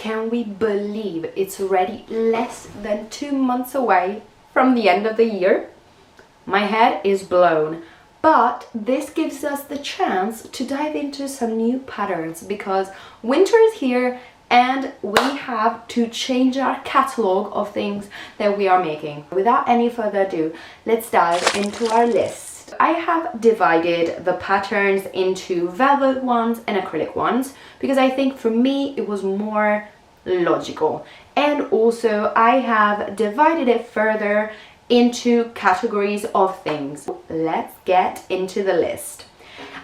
Can we believe it's already less than 2 months away from the end of the year? My head is blown, but this gives us the chance to dive into some new patterns because winter is here and we have to change our catalog of things that we are making. Without any further ado, let's dive into our list. I have divided the patterns into velvet ones and acrylic ones because I think for me it was more logical. And also I have divided it further into categories of things. Let's get into the list.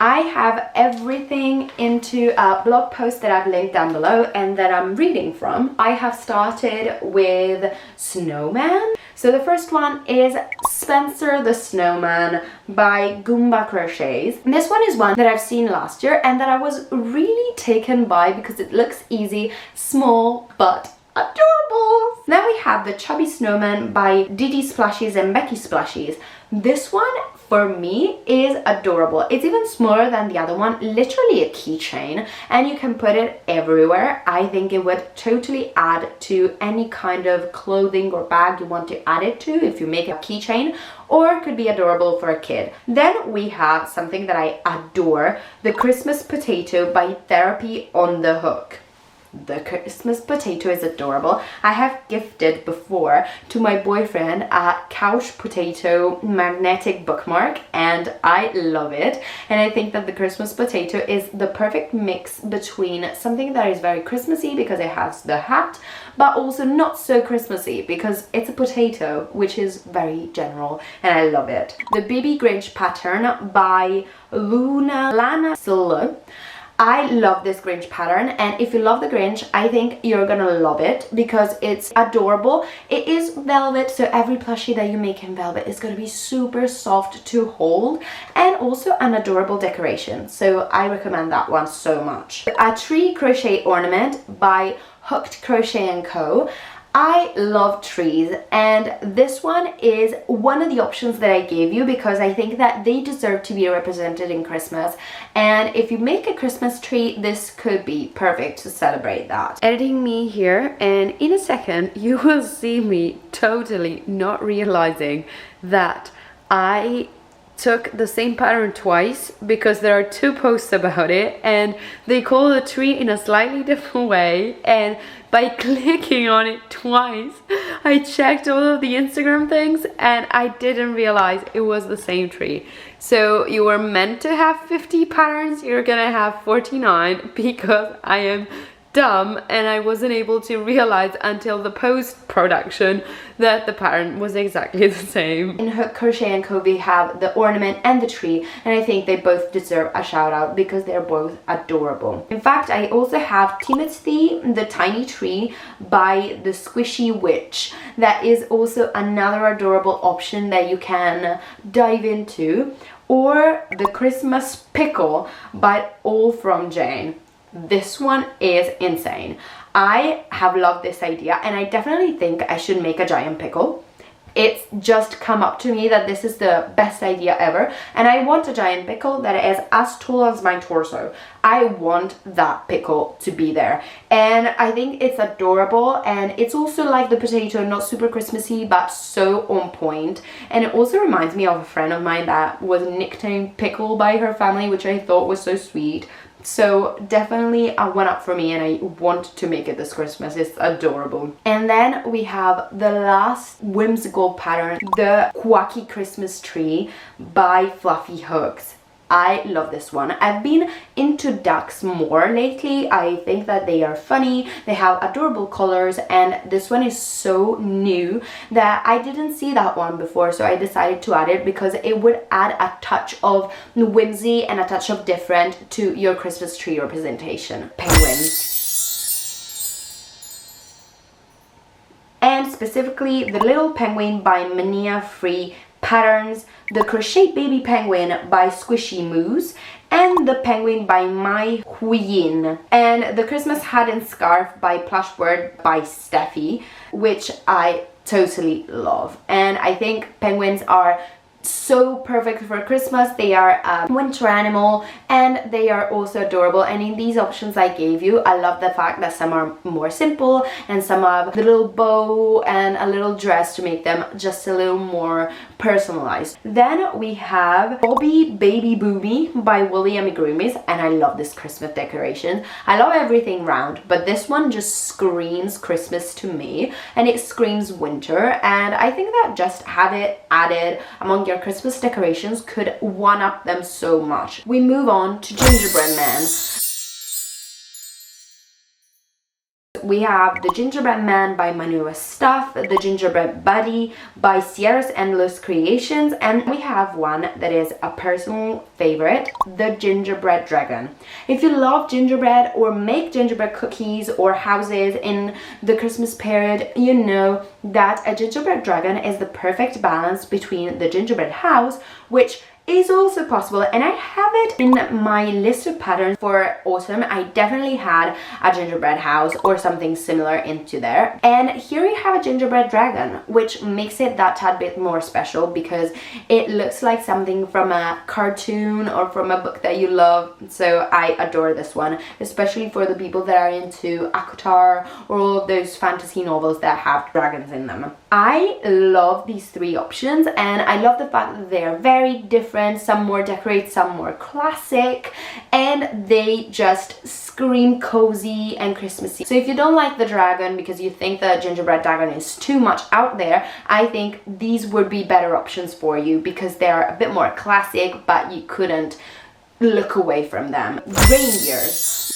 I have everything into a blog post that I've linked down below and that I'm reading from. I have started with Snowman. So the first one is Spencer the Snowman by Goomba Crochets. And this one is one that I've seen last year and that I was really taken by because it looks easy, small, but adorable. Then we have the Chubby Snowman by Didi Splashies and Becky Splashies. This one for me is adorable. It's even smaller than the other one, literally a keychain, and you can put it everywhere. I think it would totally add to any kind of clothing or bag you want to add it to if you make a keychain, or it could be adorable for a kid. Then we have something that I adore, the Christmas Potato by Therapy on the Hook. The Christmas potato is adorable. I have gifted before to my boyfriend a couch potato magnetic bookmark and I love it. And I think that the Christmas potato is the perfect mix between something that is very Christmassy because it has the hat, but also not so Christmassy because it's a potato, which is very general and I love it. The Baby Grinch pattern by Lana Solo. I love this Grinch pattern, and if you love the Grinch, I think you're gonna love it because it's adorable. It is velvet, so every plushie that you make in velvet is gonna be super soft to hold and also an adorable decoration. So I recommend that one so much. A tree crochet ornament by Hooked Crochet & Co. I love trees, and this one is one of the options that I gave you because I think that they deserve to be represented in Christmas, and if you make a Christmas tree, this could be perfect to celebrate that. Editing me here, and in a second you will see me totally not realizing that I took the same pattern twice because there are 2 posts about it and they call the tree in a slightly different way, and by clicking on it twice I checked all of the Instagram things and I didn't realize it was the same tree. So you were meant to have 50 patterns, you're gonna have 49 because I am dumb and I wasn't able to realize until the post-production that the pattern was exactly the same. In Hook Crochet & Co we have the ornament and the tree, and I think they both deserve a shout out because they're both adorable. In fact, I also have Timothy the Tiny Tree by the Squishy Witch. That is also another adorable option that you can dive into. Or the Christmas Pickle by All From Jane. This one is insane. I have loved this idea and I definitely think I should make a giant pickle. It's just come up to me that this is the best idea ever, and I want a giant pickle that is as tall as my torso. I want that pickle to be there, and I think it's adorable, and it's also like the potato, not super Christmassy but so on point. And it also reminds me of a friend of mine that was nicknamed Pickle by her family, which I thought was so sweet. So definitely a one up for me, and I want to make it this Christmas. It's adorable. And then we have the last whimsical pattern, the Quacky Christmas Tree by Fluffy Hooks. I love this one. I've been into ducks more lately. I think that they are funny, they have adorable colors, and this one is so new that I didn't see that one before, so I decided to add it because it would add a touch of whimsy and a touch of different to your Christmas tree representation. Penguins. And specifically the Little Penguin by Mania Free Patterns, the Crochet Baby Penguin by Squishy Moose, and the Penguin by My Huyin, and the Christmas Hat and Scarf by Plushbird by Steffi, which I totally love. And I think penguins are so perfect for Christmas. They are a winter animal and they are also adorable. And in these options I gave you, I love the fact that some are more simple and some have a little bow and a little dress to make them just a little more personalized. Then we have Bobby Baby Boomy by Woolly Amigurumis, and I love this Christmas decoration. I love everything round, but this one just screams Christmas to me, and it screams winter, and I think that just have it added among your Christmas decorations could one-up them so much. We move on to Gingerbread Man. We have the Gingerbread Man by Manua Stuff, the Gingerbread Buddy by Sierra's Endless Creations, and we have one that is a personal favorite, the Gingerbread Dragon. If you love gingerbread or make gingerbread cookies or houses in the Christmas period, you know that a gingerbread dragon is the perfect balance between the gingerbread house, which is also possible, and I have it in my list of patterns for autumn. I definitely had a gingerbread house or something similar into there, and here we have a gingerbread dragon, which makes it that tad bit more special because it looks like something from a cartoon or from a book that you love. So I adore this one, especially for the people that are into ACOTAR or all of those fantasy novels that have dragons in them. I love these three options, and I love the fact that they are very different. Some more decorate, some more classic, and they just scream cozy and Christmassy. So if you don't like the dragon because you think the gingerbread dragon is too much out there, I think these would be better options for you because they are a bit more classic, but you couldn't look away from them. Reindeers.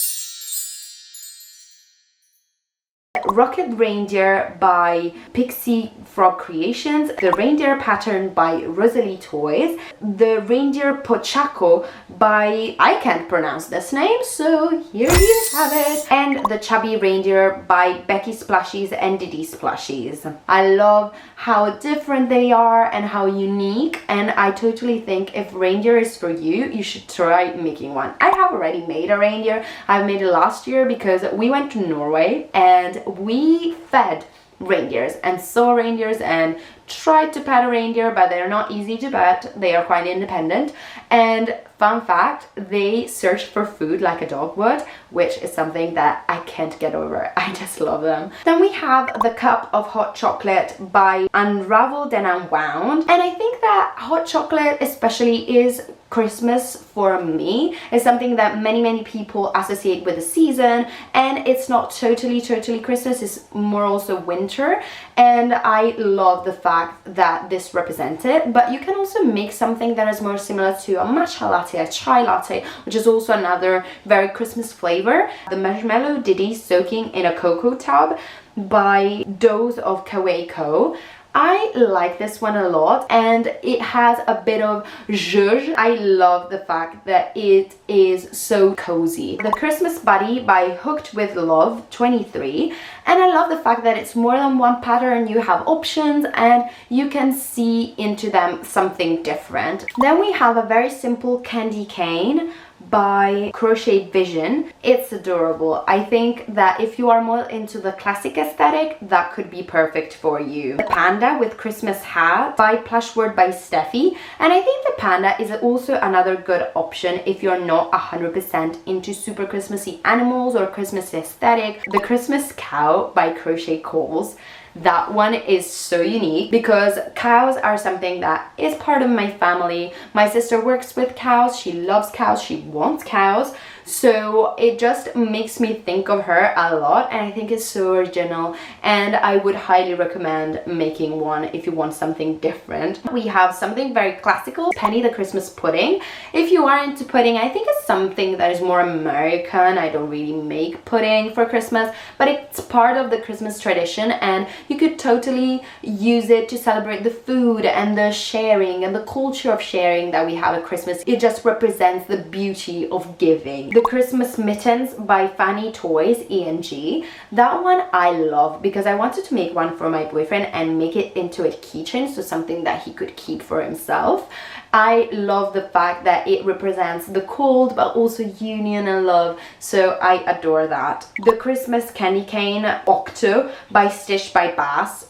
Rocket Reindeer by Pixie Frog Creations, the Reindeer Pattern by Rosalie Toys, the Reindeer Pochaco by, I can't pronounce this name, so here you have it, and the Chubby Reindeer by Becky Splashies and Didi Splashies. I love how different they are and how unique, and I totally think if reindeer is for you, you should try making one. I have already made a reindeer. I made it last year because we went to Norway and we fed reindeers and saw reindeers and tried to pet a reindeer, but they're not easy to pet. They are quite independent, and fun fact, they search for food like a dog would, which is something that I can't get over. I just love them. Then we have the Cup of Hot Chocolate by Unraveled and Unwound, and I think that hot chocolate especially is Christmas for me. Is something that many people associate with the season, and it's not totally Christmas, it's more also winter, and I love the fact that this represents it. But you can also make something that is more similar to a matcha latte, a chai latte, which is also another very Christmas flavor. The Marshmallow Ditty Soaking in a Cocoa Tub by Dose of Kaweiko. I like this one a lot, and it has a bit of zhuzh. I love the fact that it is so cozy. The Christmas Buddy by Hooked with Love 23, and I love the fact that it's more than one pattern. You have options and you can see into them something different. Then we have a very simple candy cane by Crochet Vision. It's adorable. I think that if you are more into the classic aesthetic, that could be perfect for you. The Panda with Christmas Hat by Plushword by Steffi, and I think the panda is also another good option if you're not 100% into super Christmassy animals or Christmas aesthetic. The Christmas Cow by Crochet Calls. That one is so unique because cows are something that is part of my family. My sister works with cows, she loves cows, she wants cows. So it just makes me think of her a lot, and I think it's so original, and I would highly recommend making one if you want something different. We have something very classical, Penny the Christmas Pudding. If you are into pudding, I think it's something that is more American. I don't really make pudding for Christmas, but it's part of the Christmas tradition, and you could totally use it to celebrate the food and the sharing and the culture of sharing that we have at Christmas. It just represents the beauty of giving. The Christmas Mittens by Fanny Toys ENG. That one I love because I wanted to make one for my boyfriend and make it into a keychain, so something that he could keep for himself. I love the fact that it represents the cold but also union and love, so I adore that. The Christmas Candy Cane Octo by Stitch by Bass.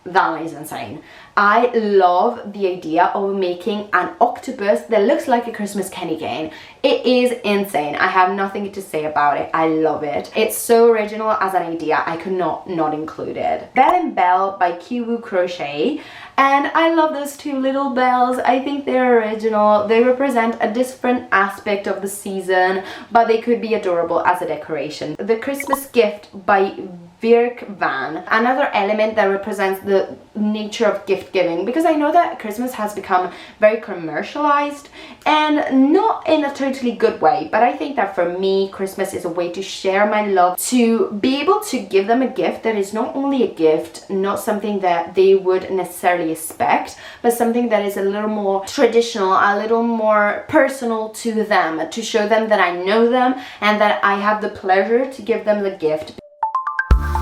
that is insane. I love the idea of making an octopus that looks like a Christmas candy cane. It is insane. I have nothing to say about it. I love it. It's so original as an idea. I could not include it. Bell and Bell by Kiwu Crochet. And I love those two little bells. I think they're original. They represent a different aspect of the season, but they could be adorable as a decoration. The Christmas Gift by Virk Van, another element that represents the nature of gift giving, because I know that Christmas has become very commercialized and not in a totally good way, but I think that for me Christmas is a way to share my love, to be able to give them a gift that is not only a gift, not something that they would necessarily expect, but something that is a little more traditional, a little more personal to them, to show them that I know them and that I have the pleasure to give them the gift.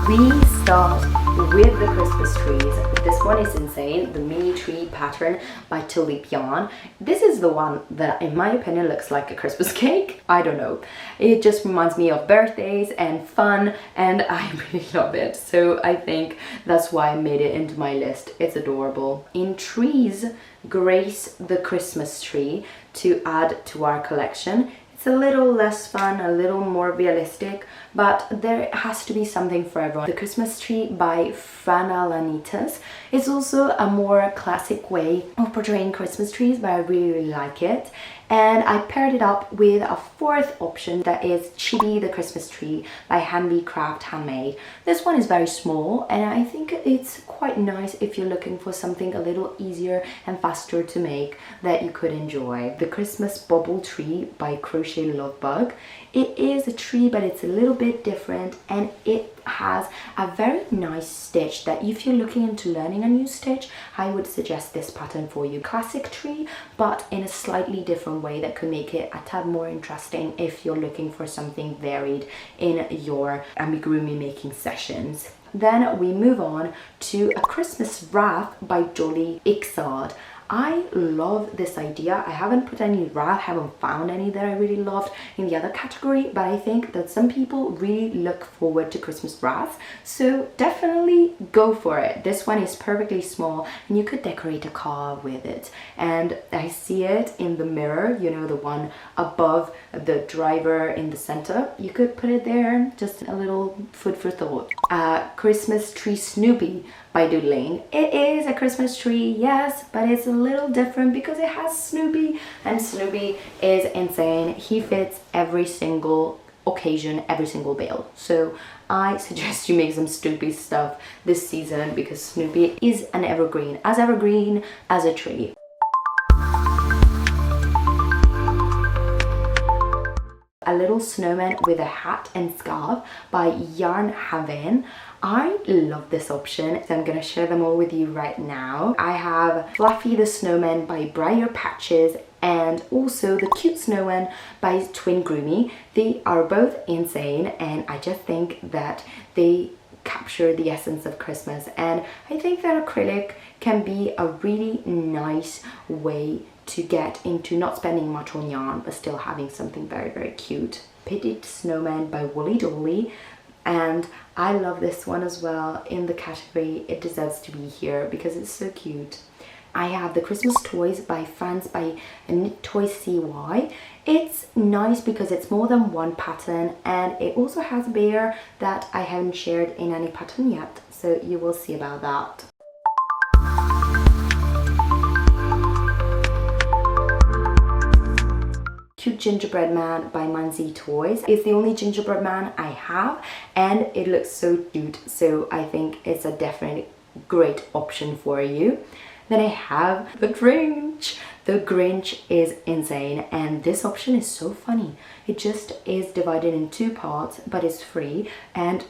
We start with the Christmas trees. This one is insane, the mini tree pattern by Tulip Yarn. This is the one that in my opinion looks like a Christmas cake. I don't know, it just reminds me of birthdays and fun, and I really love it, so I think that's why I made it into my list. It's adorable. In trees grace the Christmas tree to add to our collection. It's a little less fun, a little more realistic, but there has to be something for everyone. The Christmas Tree by Franalanitas is also a more classic way of portraying Christmas trees, but I really like it. And I paired it up with a fourth option that is Chibi the Christmas Tree by Handy Craft Handmade. This one is very small and I think it's quite nice if you're looking for something a little easier and faster to make that you could enjoy. The Christmas Bubble Tree by Crochet Lovebug. It is a tree, but it's a little bit different, and it has a very nice stitch that if you're looking into learning a new stitch, I would suggest this pattern for you. Classic tree, but in a slightly different way that could make it a tad more interesting if you're looking for something varied in your amigurumi making sessions. Then we move on to a Christmas wreath by Dolly Ixard. I love this idea. I haven't put any wreath, haven't found any that I really loved in the other category, but I think that some people really look forward to Christmas wreaths, so definitely go for it. This one is perfectly small and you could decorate a car with it, and I see it in the mirror, you know, the one above the driver in the center. You could put it there, just a little food for thought. Christmas Tree Snoopy by Doodling. It is a Christmas tree, yes, but it's a little different because it has Snoopy, and Snoopy is insane. He fits every single occasion, every single bill. So I suggest you make some Snoopy stuff this season because Snoopy is an evergreen as a tree. A Little Snowman with a Hat and Scarf by Yarn Haven. I love this option, so I'm gonna share them all with you right now. I have Fluffy the Snowman by Briar Patches and also the Cute Snowman by Twin Groomy. They are both insane and I just think that they capture the essence of Christmas, and I think that acrylic can be a really nice way to get into not spending much on yarn but still having something very, very cute. Pitted Snowman by Woolly Dolly, and I love this one as well in the category. It deserves to be here because it's so cute. I have the Christmas Toys by France by Knit Toys CY. It's nice because it's more than one pattern, and it also has a bear that I haven't shared in any pattern yet, so you will see about that. Cute Gingerbread Man by Manzi Toys. It's the only gingerbread man I have and it looks so cute, so I think it's a definite great option for you. Then I have the Grinch. The Grinch is insane and this option is so funny. It just is divided in two parts but it's free and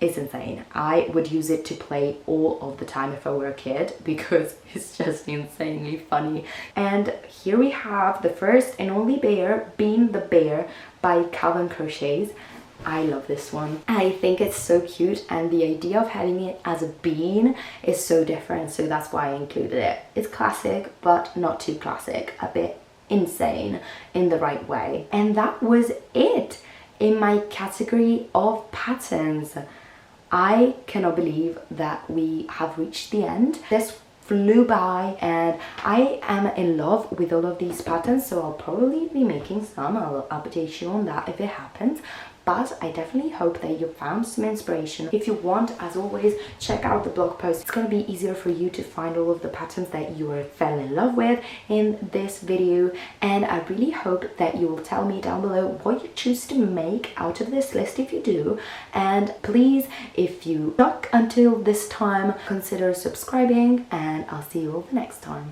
it's insane. I would use it to play all of the time if I were a kid because it's just insanely funny. And here we have the first and only bear, Bean the Bear by Calvin Crochets. I love this one. I think it's so cute and the idea of having it as a bean is so different, so that's why I included it. It's classic but not too classic, a bit insane in the right way. And that was it in my category of patterns. I cannot believe that we have reached the end. This flew by and I am in love with all of these patterns, so I'll probably be making some. I'll update you on that if it happens. But I definitely hope that you found some inspiration. If you want, as always, check out the blog post. It's going to be easier for you to find all of the patterns that you fell in love with in this video. And I really hope that you will tell me down below what you choose to make out of this list if you do. And please, if you stuck until this time, consider subscribing, and I'll see you all the next time.